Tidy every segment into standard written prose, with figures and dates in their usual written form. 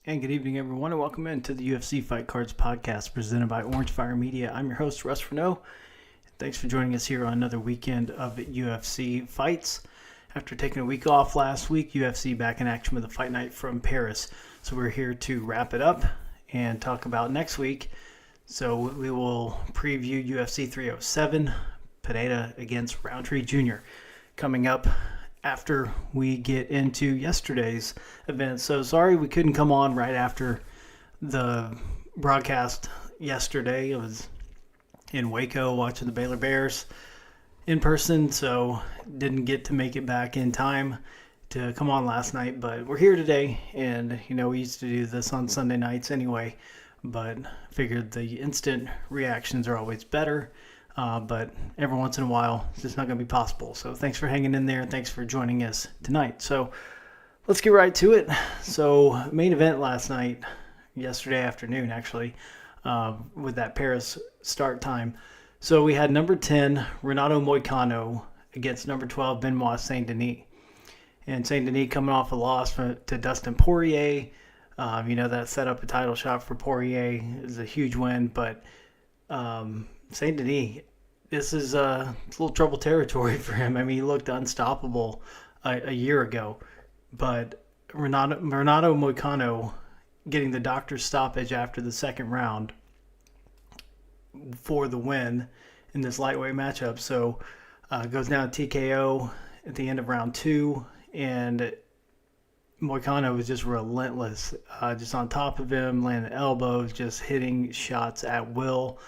And good evening, everyone, and welcome into the UFC Fight Cards podcast presented by Orange Fire Media. I'm your host, Russ Renault. Thanks for joining us here on another weekend of UFC fights. After taking a week off last week, UFC back in action with a fight night from Paris. So we're here to wrap it up and talk about next week. So we will preview UFC 307, Pineda against Roundtree Jr. coming up after we get into yesterday's event. So sorry we couldn't come on right after the broadcast yesterday. I was in Waco watching the Baylor Bears in person, so didn't get to make it back in time to come on last night. But we're here today, and we used to do this on Sunday nights anyway, but figured the instant reactions are always better. But every once in a while, it's just not going to be possible. So thanks for hanging in there, and thanks for joining us tonight. So let's get right to it. So main event last night, yesterday afternoon actually, with that Paris start time. So we had number 10, Renato Moicano, against number 12, Benoit Saint-Denis. And Saint-Denis coming off a loss to Dustin Poirier. That set up a title shot for Poirier. It was a huge win, but Saint-Denis, this is a little trouble territory for him. I mean, he looked unstoppable a year ago, but Renato Moicano getting the doctor's stoppage after the second round for the win in this lightweight matchup. So goes down to TKO at the end of round 2, and Moicano was just relentless, just on top of him, landing elbows, just hitting shots at will.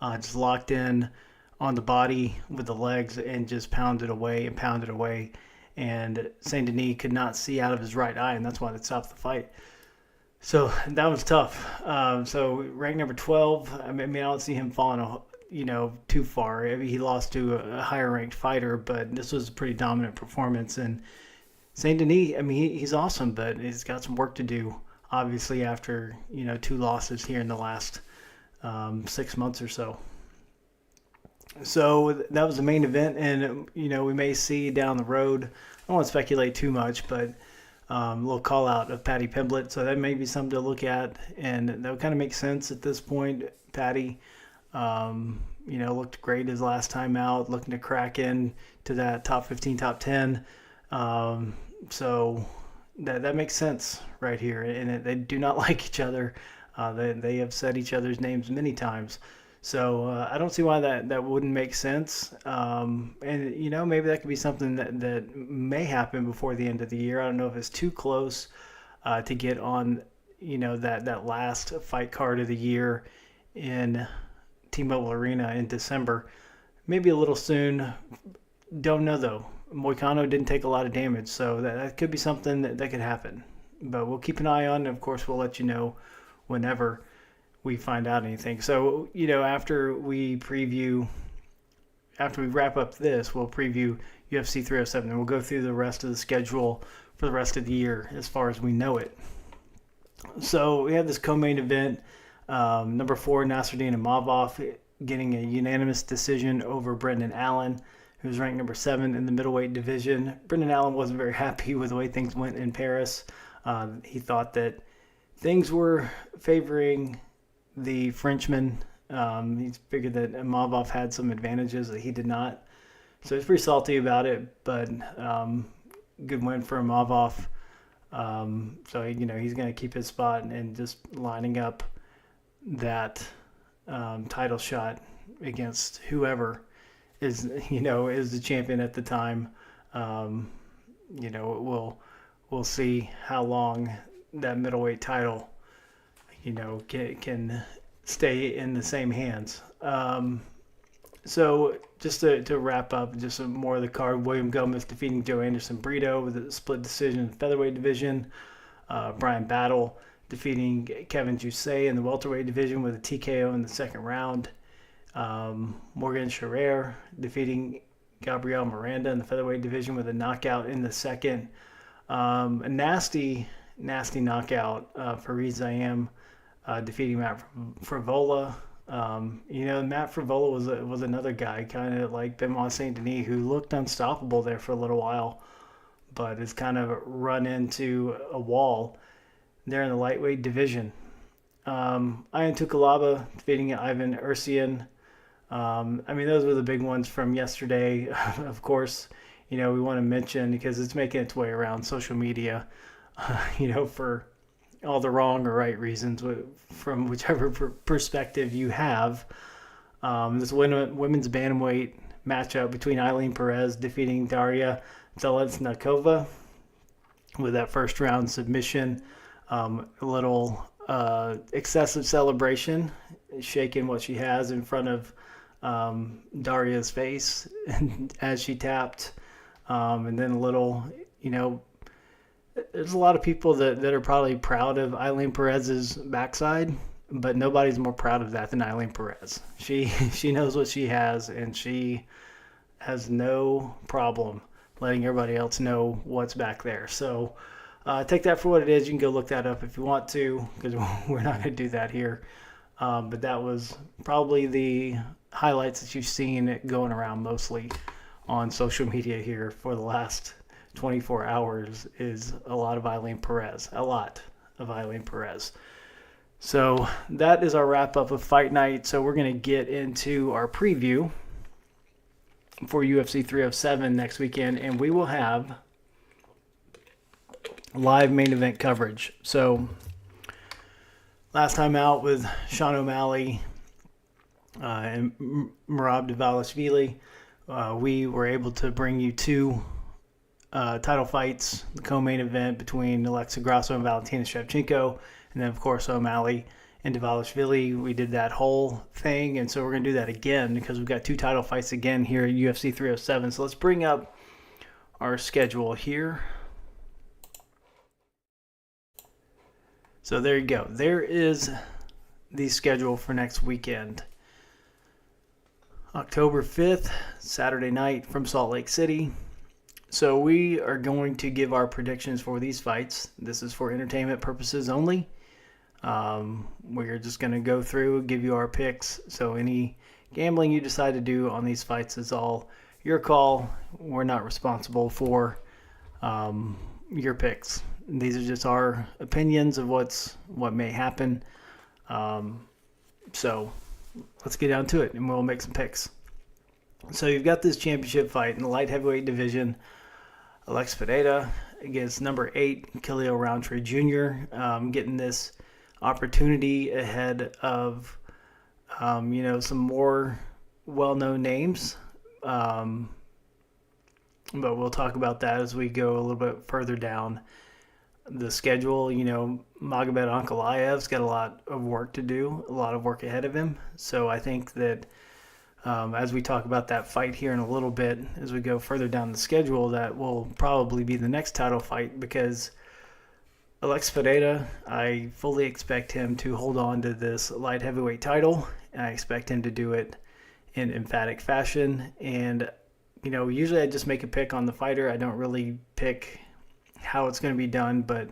Just locked in on the body with the legs and just pounded away. And Saint-Denis could not see out of his right eye, and that's why they stopped the fight. So that was tough. So ranked number 12, I don't see him falling too far. I mean, he lost to a higher ranked fighter, but this was a pretty dominant performance. And Saint-Denis, he's awesome, but he's got some work to do, obviously, after 2 losses here in the last 6 months or so. So that was the main event, and we may see down the road. I don't want to speculate too much, but a little call out of Paddy Pimblett, so that may be something to look at, and that would kind of make sense at this point. Paddy, looked great his last time out, looking to crack in to that top 15, top 10. So that makes sense right here, and they do not like each other. They have said each other's names many times. So I don't see why that wouldn't make sense. And, maybe that could be something that may happen before the end of the year. I don't know if it's too close to get on, that last fight card of the year in T-Mobile Arena in December. Maybe a little soon. Don't know, though. Moicano didn't take a lot of damage, so that could be something that could happen. But we'll keep an eye on it. Of course, we'll let you know whenever we find out anything. So, after we wrap up this, we'll preview UFC 307, and we'll go through the rest of the schedule for the rest of the year as far as we know it. So we have this co-main event, number 4, Nasruddin Imavov getting a unanimous decision over Brendan Allen, who's ranked number 7 in the middleweight division. Brendan Allen wasn't very happy with the way things went in Paris. He thought that things were favoring the Frenchman. He figured that Imavov had some advantages that he did not. So he's pretty salty about it, but good win for Imavov. So, he's going to keep his spot and just lining up that title shot against whoever is the champion at the time. We'll see how long that middleweight title can stay in the same hands. So just to wrap up, just some more of the card. William Gomez defeating Joe Anderson Brito with a split decision in the featherweight division. Brian Battle defeating Kevin Jousset in the welterweight division with a TKO in the second round. Morgan Scherer defeating Gabriel Miranda in the featherweight division with a knockout in the second. A nasty knockout for Reed Zayam. Defeating Matt Frivola. Matt Frivola was another guy, kind of like Benoit Saint-Denis, who looked unstoppable there for a little while, but has kind of run into a wall there in the lightweight division. Ion Tukalaba defeating Ivan Ursian. Those were the big ones from yesterday. Of course, we want to mention, because it's making its way around social media, for all the wrong or right reasons from whichever perspective you have. This women's bantamweight matchup between Eileen Perez defeating Daria Zeleznikova with that first round submission. A little excessive celebration, shaking what she has in front of Daria's face as she tapped. And then a little, there's a lot of people that are probably proud of Eileen Perez's backside, but nobody's more proud of that than Eileen Perez. She knows what she has, and she has no problem letting everybody else know what's back there. So take that for what it is. You can go look that up if you want to, because we're not going to do that here. But that was probably the highlights that you've seen going around mostly on social media here for the last 24 hours is a lot of Eileen Perez. So that is our wrap-up of Fight Night. So we're going to get into our preview for UFC 307 next weekend, and we will have live main event coverage. So last time out with Sean O'Malley and Merab Dvalishvili, we were able to bring you two title fights, the co-main event between Alexa Grasso and Valentina Shevchenko, and then, of course, O'Malley and Dvalishvili. We did that whole thing, and so we're going to do that again because we've got two title fights again here at UFC 307. So let's bring up our schedule here. So there you go. There is the schedule for next weekend. October 5th, Saturday night from Salt Lake City. So we are going to give our predictions for these fights. This is for entertainment purposes only. We're just going to go through, give you our picks. So any gambling you decide to do on these fights is all your call. We're not responsible for your picks. These are just our opinions of what may happen. So let's get down to it, and we'll make some picks. So you've got this championship fight in the light heavyweight division. Alex Pereira against number 8, Khalil Roundtree Jr. Getting this opportunity ahead of, some more well-known names. But we'll talk about that as we go a little bit further down the schedule. Magomed Ankalaev's got a lot of work to do, a lot of work ahead of him. So I think that as we talk about that fight here in a little bit, as we go further down the schedule, that will probably be the next title fight, because Alex Pereira, I fully expect him to hold on to this light heavyweight title, and I expect him to do it in emphatic fashion. And, usually I just make a pick on the fighter. I don't really pick how it's going to be done, but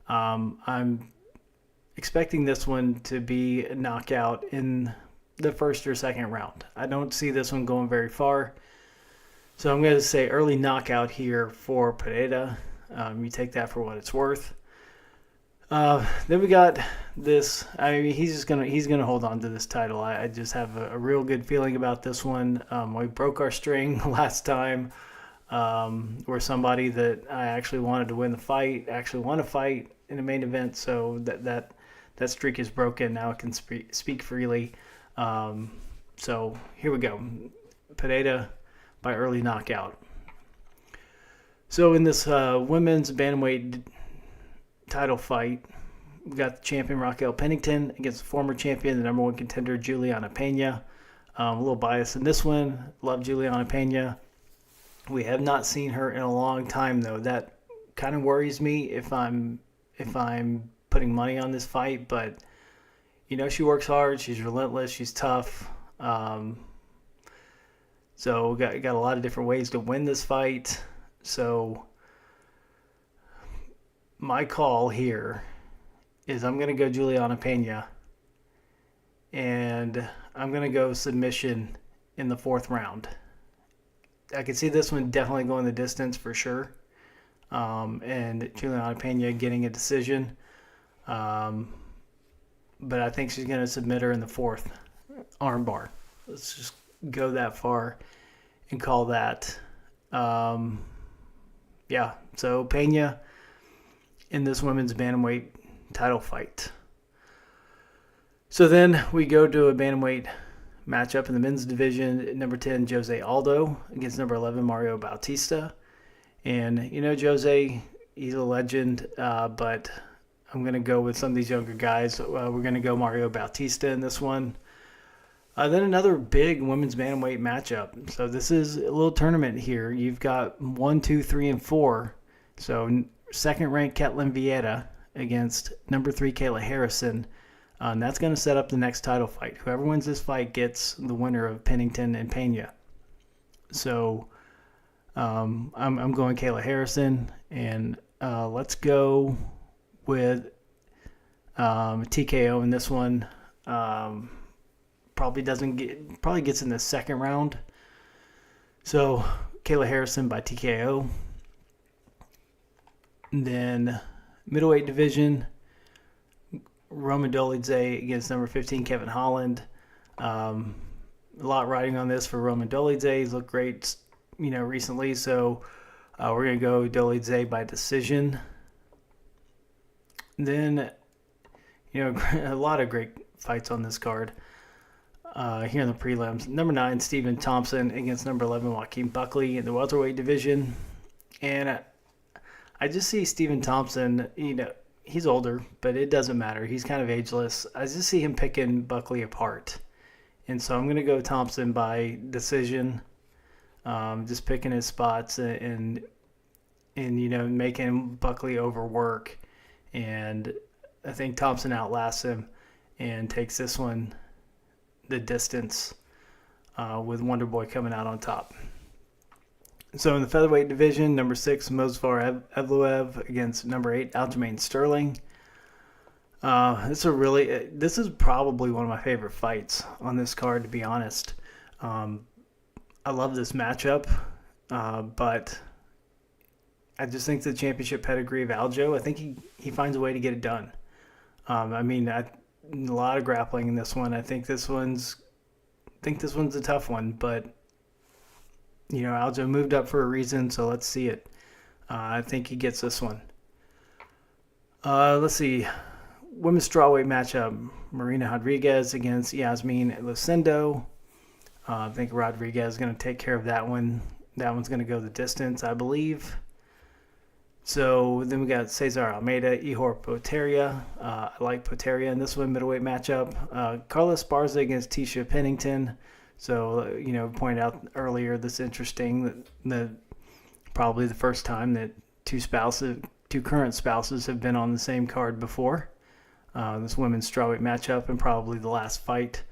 I'm expecting this one to be a knockout in the first or second round. I don't see this one going very far. So I'm going to say early knockout here for Pereira. You take that for what it's worth. Then we got this. He's gonna hold on to this title. I just have a real good feeling about this one. We broke our string last time. Where somebody that I actually wanted to win the fight actually won a fight in the main event. So that streak is broken. Now I can speak freely. So here we go. Pereira by early knockout. So in this women's bantamweight title fight, we got the champion Raquel Pennington against the former champion, the number one contender Juliana Pena. A little bias in this one. Love Juliana Pena. We have not seen her in a long time, though. That kind of worries me if I'm putting money on this fight. But she works hard. She's relentless. She's tough. So got a lot of different ways to win this fight. So my call here is I'm going to go Juliana Pena, and I'm going to go submission in the 4th round. I could see this one definitely going the distance for sure, and Juliana Pena getting a decision. But I think she's going to submit her in the fourth armbar. Let's just go that far and call that. Yeah, so Pena in this women's bantamweight title fight. So then we go to a bantamweight matchup in the men's division. Number 10, Jose Aldo against number 11, Mario Bautista. And, Jose, he's a legend, but I'm going to go with some of these younger guys. We're going to go Mario Bautista in this one. Then another big women's bantamweight matchup. So this is a little tournament here. You've got 1, 2, 3, and 4. So second-ranked Ketlin Vieira against number 3, Kayla Harrison. And that's going to set up the next title fight. Whoever wins this fight gets the winner of Pennington and Pena. So I'm going Kayla Harrison, and let's go with TKO in this one. Probably gets in the second round. So Kayla Harrison by TKO. And then middleweight division, Roman Dolidze against number 15, Kevin Holland. A lot riding on this for Roman Dolidze. He's looked great, recently. So we're going to go Dolidze by decision. Then, a lot of great fights on this card. Here in the prelims, number 9, Stephen Thompson against number 11, Joaquin Buckley in the welterweight division. And I just see Stephen Thompson, he's older, but it doesn't matter. He's kind of ageless. I just see him picking Buckley apart. And so I'm going to go Thompson by decision, just picking his spots and making Buckley overwork. And I think Thompson outlasts him and takes this one the distance with Wonder Boy coming out on top. So in the featherweight division, number 6, Movsar Evloev against number 8, Aljamain Sterling. This is probably one of my favorite fights on this card, to be honest. I love this matchup, but I just think the championship pedigree of Aljo, I think he finds a way to get it done. A lot of grappling in this one. I think this one's a tough one, but Aljo moved up for a reason, so let's see it. I think he gets this one. Let's see. Women's strawweight matchup, Marina Rodriguez against Yasmin Lucindo. I think Rodriguez is going to take care of that one. That one's going to go the distance, I believe. So then we got Cesar Almeida, Ihor Potieria. I like Potieria in this one, middleweight matchup. Carla Esparza against Tisha Pennington. So, pointed out earlier, this is interesting that probably the first time that two current spouses have been on the same card before. This women's strawweight matchup, and probably the last fight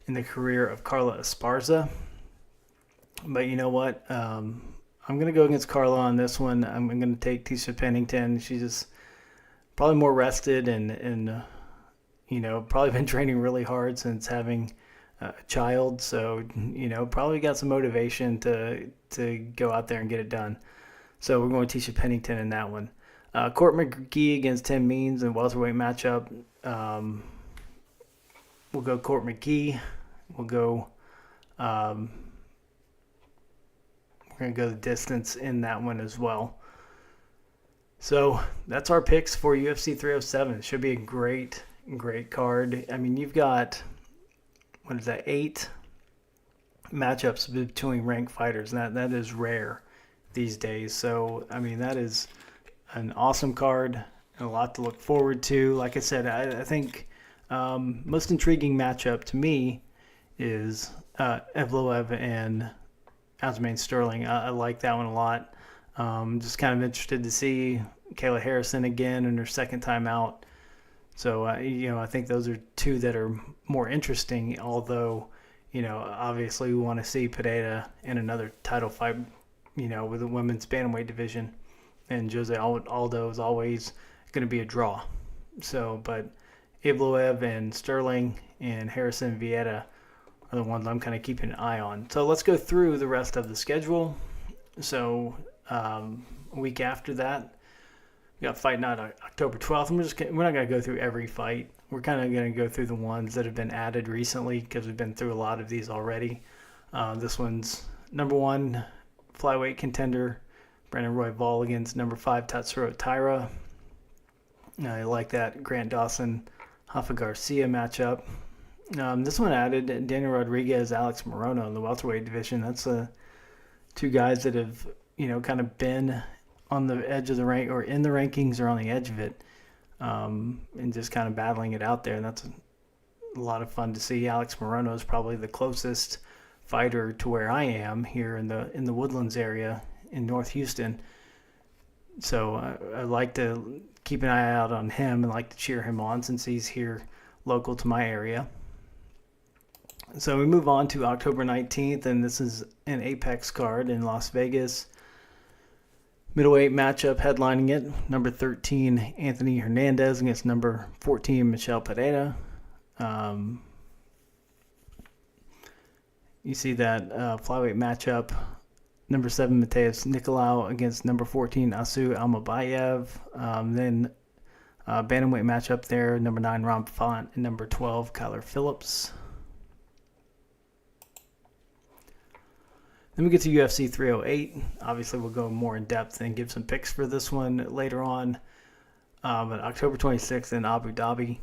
in the career of Carla Esparza. But you know what? I'm going to go against Carla on this one. I'm going to take Tisha Pennington. She's just probably more rested and probably been training really hard since having a child. So, probably got some motivation to go out there and get it done. So we're going Tisha Pennington in that one. Court McGee against Tim Means in welterweight matchup. We'll go Court McGee. We'll go... We're going to go the distance in that one as well. So that's our picks for UFC 307. It should be a great, great card. You've got, 8 matchups between ranked fighters. That is rare these days. So, that is an awesome card and a lot to look forward to. Like I said, I think most intriguing matchup to me is Evloev and Aljamain Sterling. I like that one a lot. Just kind of interested to see Kayla Harrison again in her second time out. So, I think those are two that are more interesting, although, obviously we want to see Pereira in another title fight, with the women's bantamweight division. And Jose Aldo is always going to be a draw. So, but Evloev and Sterling and Harrison Vieira are the ones I'm kind of keeping an eye on. So let's go through the rest of the schedule. So a week after that, We got fight night October 12th. We're not going to go through every fight. We're kind of going to go through the ones that have been added recently because we've been through a lot of these already. This one's number 1 flyweight contender, Brandon Royval against number 5 Tatsuro Taira. I like that Grant Dawson, Rafa Garcia matchup. This one added Daniel Rodriguez, Alex Morono in the welterweight division. That's two guys that have, kind of been on the edge of the rank or in the rankings or on the edge of it, and just kind of battling it out there. And that's a lot of fun to see. Alex Morono is probably the closest fighter to where I am here in the Woodlands area in North Houston. So I like to keep an eye out on him and like to cheer him on since he's here local to my area. So we move on to October 19th, and this is an Apex card in Las Vegas. Middleweight matchup headlining it, number 13 Anthony Hernandez against number 14 Michel Pereira. You see that flyweight matchup, number 7 Mateus Nicolau against number 14 Asu Almabayev. Then bantamweight matchup there, number 9 Ron Font and number 12 Kyler Phillips. Then we get to UFC 308. Obviously, we'll go more in depth and give some picks for this one later on. But October 26th in Abu Dhabi.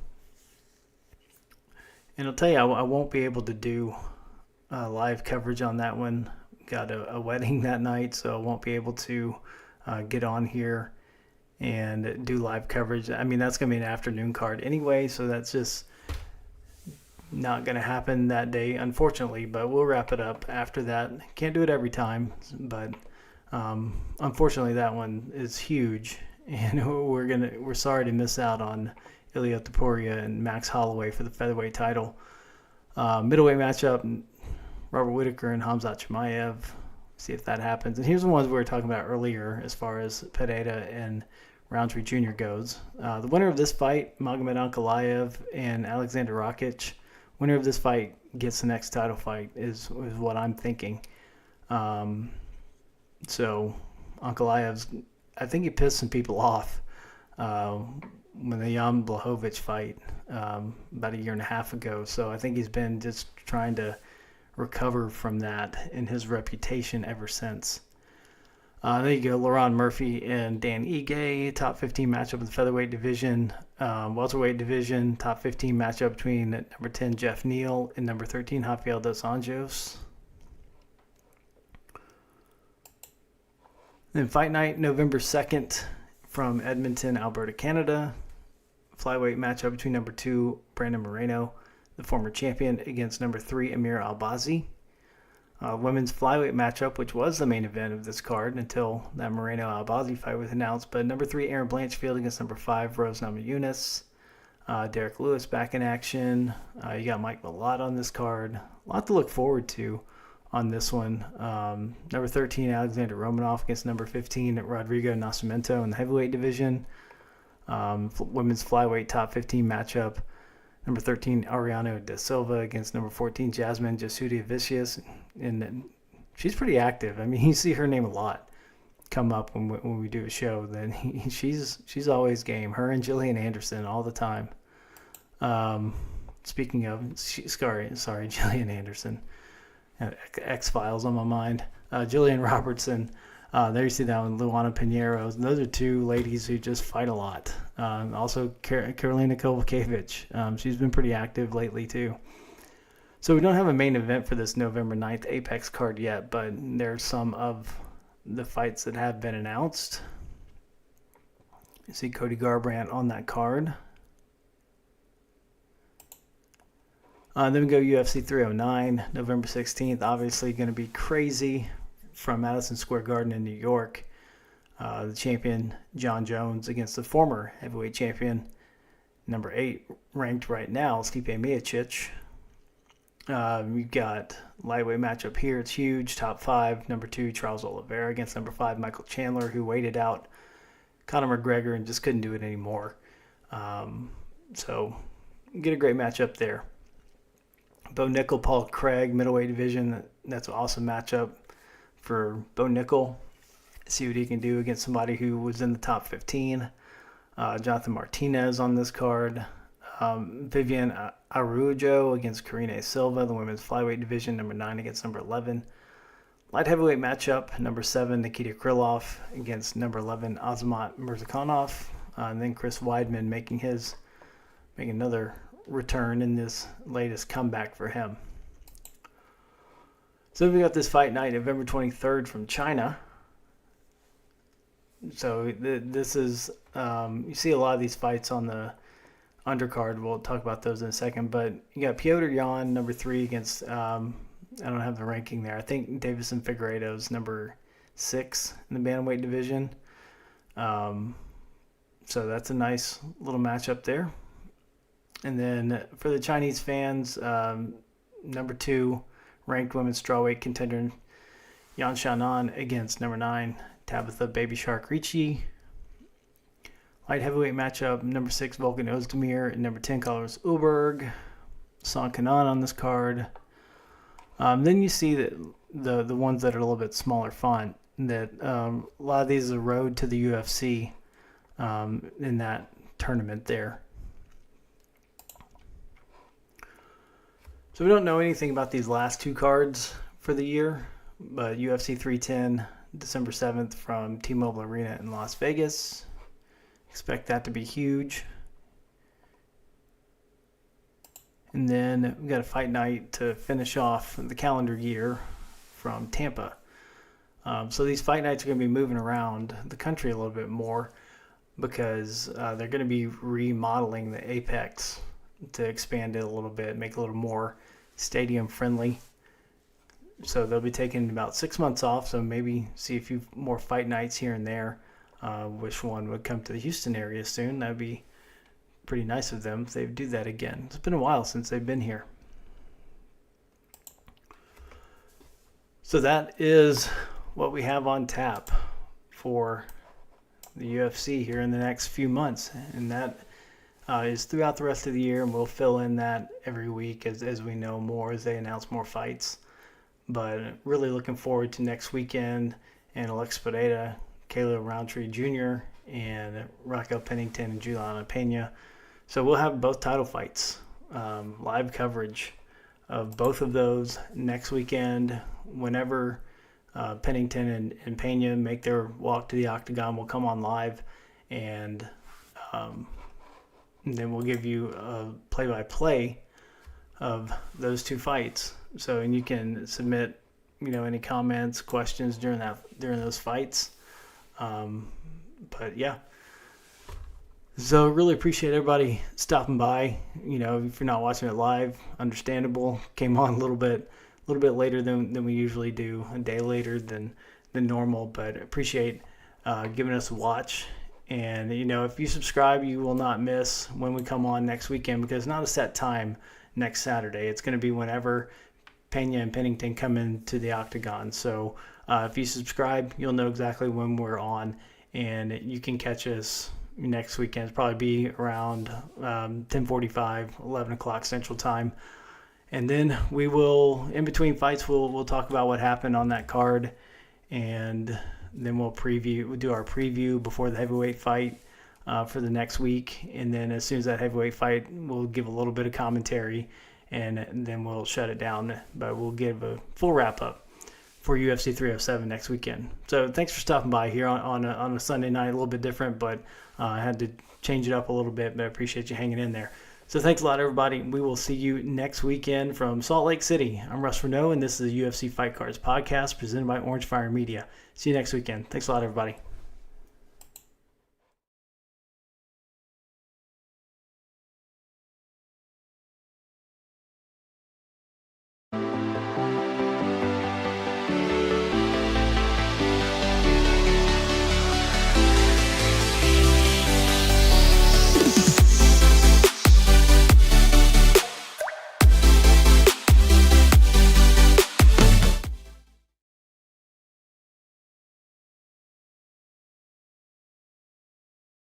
And I'll tell you, I won't be able to do live coverage on that one. Got a wedding that night, so I won't be able to get on here and do live coverage. I mean, that's going to be an afternoon card anyway, so that's just not going to happen that day, unfortunately, but we'll wrap it up after that. Can't do it every time, but unfortunately that one is huge, and we're sorry to miss out on Ilia Topuria and Max Holloway for the featherweight title. Middleweight matchup, Robert Whittaker and Khamzat Chimaev. See if that happens. And here's the ones we were talking about earlier as far as Pereira and Roundtree Jr. goes. The winner of this fight, Magomed Ankalaev and Alexander Rakic. Winner of this fight gets the next title fight is what I'm thinking. So Ankalaev's, I think he pissed some people off when the Jan Blachowicz fight about a year and a half ago. So I think he's been just trying to recover from that in his reputation ever since. There you go, Laron Murphy and Dan Ige, top 15 matchup in the featherweight division. Welterweight division, top 15 matchup between number 10 Jeff Neal and number 13 Rafael dos Anjos. Then fight night, November 2nd from Edmonton, Alberta, Canada. Flyweight matchup between number 2 Brandon Moreno, the former champion, against number 3 Amir Albazi. Women's flyweight matchup, which was the main event of this card until that Moreno-Albazi fight was announced. But number 3, Aaron Blanchfield against number 5, Rose Namajunas. Derek Lewis back in action. You got Mike Malott on this card. A lot to look forward to on this one. Number 13, Alexander Romanov against number 15, Rodrigo Nascimento in the heavyweight division. Women's flyweight top 15 matchup. Number 13, Ariano da Silva against number 14, Jasmine Jasudavicius. And she's pretty active. I mean, you see her name a lot come up when we do a show. Then she's always game. Her and Jillian Anderson all the time. Speaking of, sorry, Jillian Anderson. X-Files on my mind. Jillian Robertson. There you see that one, Luana Pinheiro. Those are two ladies who just fight a lot. Also, Karolina Kovacevic. She's been pretty active lately, too. So we don't have a main event for this November 9th Apex card yet, but there's some of the fights that have been announced. You see Cody Garbrandt on that card. Then we go UFC 309, November 16th. Obviously going to be crazy from Madison Square Garden in New York. The champion, John Jones, against the former heavyweight champion, number 8, ranked right now, Stipe Miocic. We've got lightweight matchup here. It's huge. Top 5, number 2, Charles Oliveira against number 5, Michael Chandler, who waited out Conor McGregor and just couldn't do it anymore. So get a great matchup there. Bo Nickel, Paul Craig, middleweight division. That's an awesome matchup for Bo Nickel. See what he can do against somebody who was in the top 15. Jonathan Martinez on this card. Vivian Araujo against Karine Silva, the women's flyweight division, number 9 against number 11. Light heavyweight matchup, number 7, Nikita Krylov against number 11, Azamat Murzakanov. And then Chris Weidman making another return in this latest comeback for him. So we got this fight night, November 23rd from China. So this is, you see a lot of these fights on the undercard. We'll talk about those in a second. But you got Petr Yan, number 3 against, I don't have the ranking there. I think Davison Figueiredo's number 6 in the bantamweight division. So that's a nice little matchup there. And then for the Chinese fans, number 2 ranked women's strawweight contender Yan Xiaonan against number 9 Tabitha Baby Shark Ricci. Light heavyweight matchup, number 6 Volkan Ozdemir and number 10 Carlos Ulberg. Song Kanan on this card. Then you see that the ones that are a little bit smaller font, that a lot of these are road to the UFC in that tournament there. So we don't know anything about these last 2 cards for the year, but UFC 310, December 7th from T-Mobile Arena in Las Vegas. Expect that to be huge. And then we got a fight night to finish off the calendar year from Tampa. So these fight nights are going to be moving around the country a little bit more because they're going to be remodeling the Apex to expand it a little bit, make it a little more stadium friendly. So they'll be taking about 6 months off, so maybe see a few more fight nights here and there. Wish one would come to the Houston area soon. That'd be pretty nice of them if they do that again. It's been a while since they've been here. So that is what we have on tap for the UFC here in the next few months, and that is throughout the rest of the year, and we'll fill in that every week as we know more, as they announce more fights. But really looking forward to next weekend and Alex Pereira, Caleb Roundtree Jr., and Raquel Pennington and Juliana Pena. So we'll have both title fights, live coverage of both of those next weekend. Whenever Pennington and Pena make their walk to the octagon, we'll come on live, and then we'll give you a play-by-play of those 2 fights. So, and you can submit, any comments, questions during those fights. But yeah. So really appreciate everybody stopping by. If you're not watching it live, understandable. Came on a little bit later than we usually do, a day later than normal, but appreciate giving us a watch. And if you subscribe, you will not miss when we come on next weekend, because it's not a set time next Saturday. It's going to be whenever Pena and Pennington come into the octagon. So if you subscribe, you'll know exactly when we're on, and you can catch us next weekend. It'll probably be around 10:45, 11 o'clock Central Time. And then we will, in between fights, we'll talk about what happened on that card, and then we'll do our preview before the heavyweight fight for the next week. And then as soon as that heavyweight fight, we'll give a little bit of commentary, and then we'll shut it down. But we'll give a full wrap-up for UFC 307 next weekend. So thanks for stopping by here on a Sunday night, a little bit different, but I had to change it up a little bit, but I appreciate you hanging in there. So thanks a lot, everybody. We will see you next weekend from Salt Lake City. I'm Russ Renaud, and this is the UFC Fight Cards podcast presented by Orange Fire Media. See you next weekend. Thanks a lot, everybody.